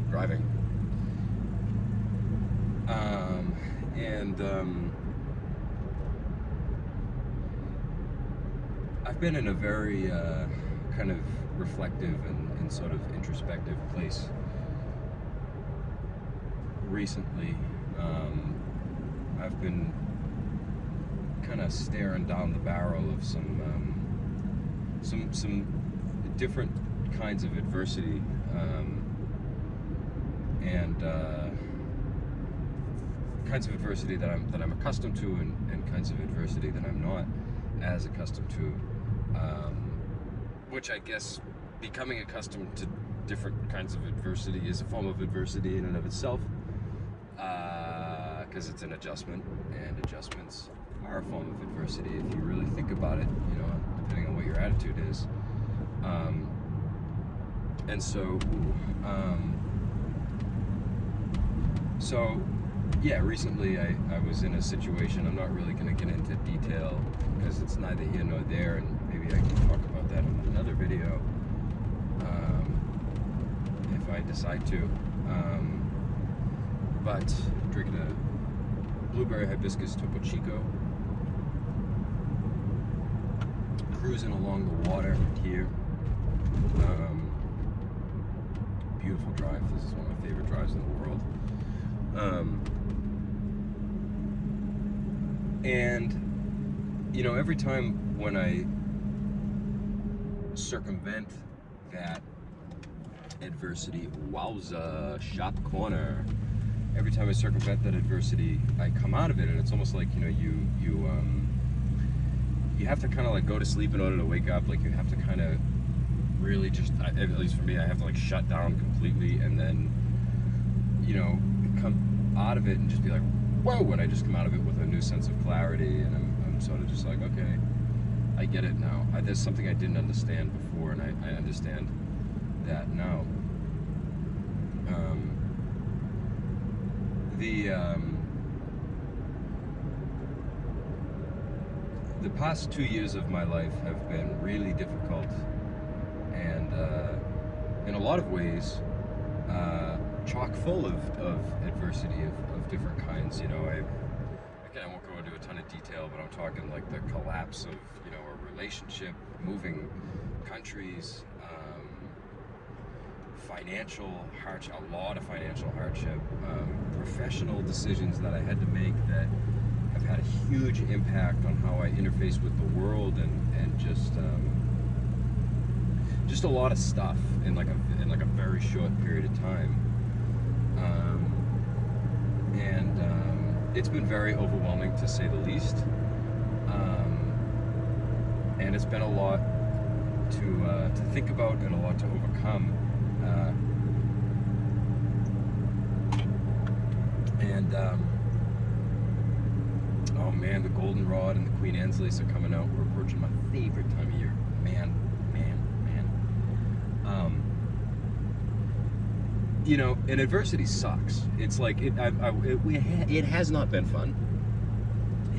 Driving. And I've been in a very kind of reflective and sort of introspective place recently. I've been kind of staring down the barrel of some different kinds of adversity, and kinds of adversity that I'm accustomed to, and kinds of adversity that I'm not as accustomed to. Which I guess becoming accustomed to different kinds of adversity is a form of adversity in and of itself, because it's an adjustment, and adjustments are a form of adversity if you really think about it, you know, depending on what your attitude is. And so, yeah, recently I was in a situation. I'm not really going to get into detail because it's neither here nor there, and maybe I can talk about that in another video if I decide to. But drinking a blueberry hibiscus Topo Chico, cruising along the water here. Beautiful drive. This is one of my favorite drives in the world. And you know, every time when I circumvent that adversity, wowza, sharp corner. Every time I circumvent that adversity, I come out of it, and it's almost like, you know, you have to kind of like go to sleep in order to wake up. Like, you have to kind of really just, at least for me, I have to like shut down completely, and then, you know, come out of it and just be like, whoa, and I just come out of it with a new sense of clarity, and I'm sort of just like, okay, I get it now. There's something I didn't understand before, and I understand that now. The past 2 years of my life have been really difficult, and in a lot of ways chock full of adversity of different kinds. You know, again, I won't go into a ton of detail, but I'm talking like the collapse of, you know, a relationship, moving countries, financial hardship, a lot of financial hardship, professional decisions that I had to make that have had a huge impact on how I interface with the world, and just a lot of stuff in like a very short period of time. It's been very overwhelming, to say the least, and it's been a lot to think about and a lot to overcome. Oh man, the goldenrod and the Queen Anne's lace are coming out. We're approaching my favorite time of year. Man. You know, and adversity sucks. It's like, it has not been fun.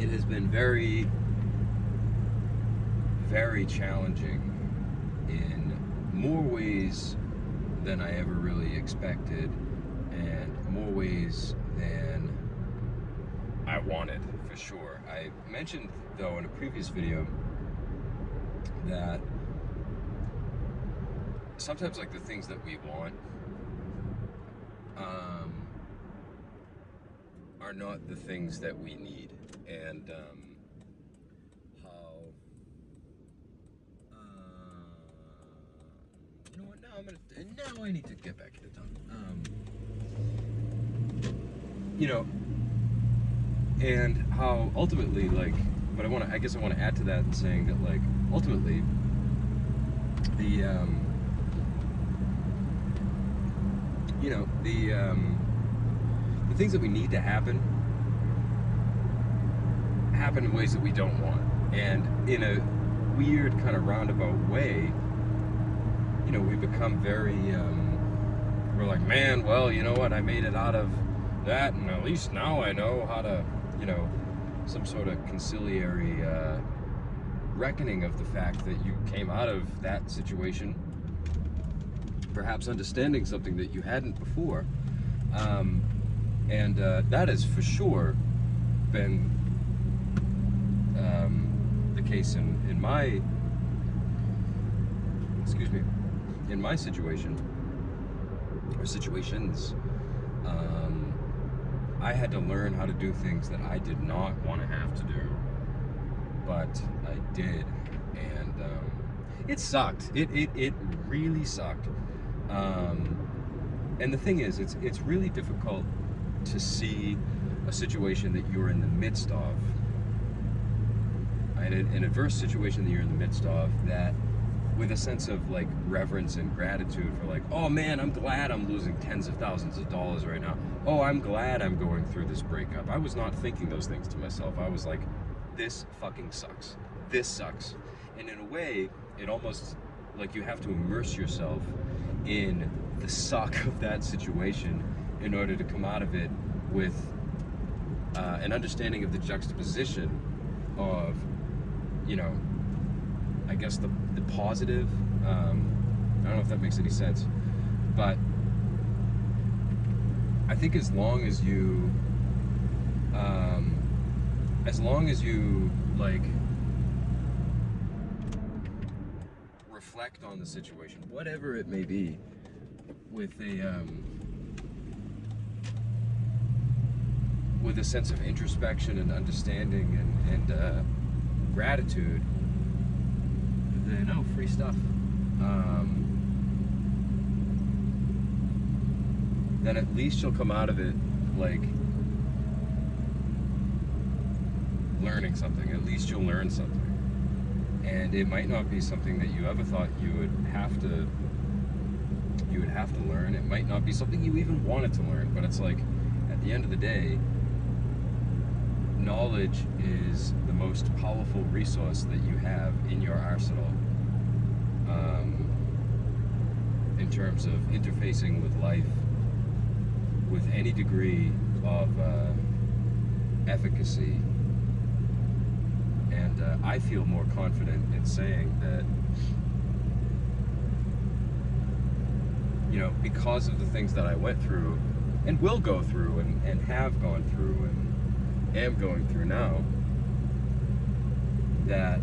It has been very, very challenging in more ways than I ever really expected, and more ways than I wanted, for sure. I mentioned, though, in a previous video that sometimes, like, the things that we want are not the things that we need, and how you know what? Now I need to get back into town. You know, and how ultimately, like, but I guess I want to add to that and saying that, like, ultimately the you know, the things that we need to happen in ways that we don't want, and in a weird kind of roundabout way, you know, we become very we're like, man, well, you know what, I made it out of that, and at least now I know how to, you know, some sort of conciliatory reckoning of the fact that you came out of that situation perhaps understanding something that you hadn't before. And that has for sure been the case in my, excuse me, in my situation, or situations. I had to learn how to do things that I did not want to have to do, but I did, and it sucked. It really sucked. And the thing is, it's really difficult to see a situation that you're in the midst of, an adverse situation that you're in the midst of, that with a sense of like reverence and gratitude for like, oh man, I'm glad I'm losing tens of thousands of dollars right now. Oh, I'm glad I'm going through this breakup. I was not thinking those things to myself. I was like, this fucking sucks. This sucks. And in a way, it almost like you have to immerse yourself in the suck of that situation in order to come out of it with an understanding of the juxtaposition of, you know, I guess the positive. I don't know if that makes any sense, but I think as long as you like reflect on the situation, whatever it may be, with a sense of introspection and understanding and gratitude, then no, free stuff. Then at least you'll come out of it like learning something. At least you'll learn something. And it might not be something that you ever thought you would have to learn. It might not be something you even wanted to learn, but it's like, at the end of the day, knowledge is the most powerful resource that you have in your arsenal, in terms of interfacing with life with any degree of efficacy. And I feel more confident in saying that, you know, because of the things that I went through and will go through and have gone through and am going through now, that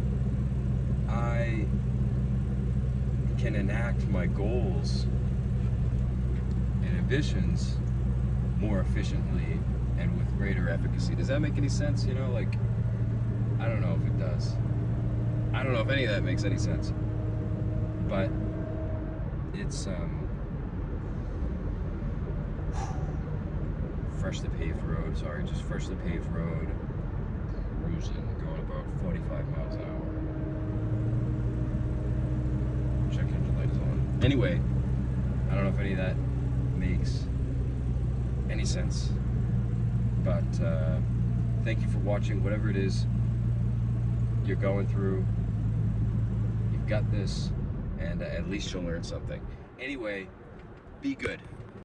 I can enact my goals and ambitions more efficiently and with greater efficacy. Does that make any sense? You know, like, I don't know if it does. I don't know if any of that makes any sense. But it's freshly paved road, sorry, just freshly paved road, cruising, going about 45 miles an hour. Check engine light is on. Anyway, I don't know if any of that makes any sense, but thank you for watching. Whatever it is you're going through, you've got this, and at least you'll learn something. Anyway, be good.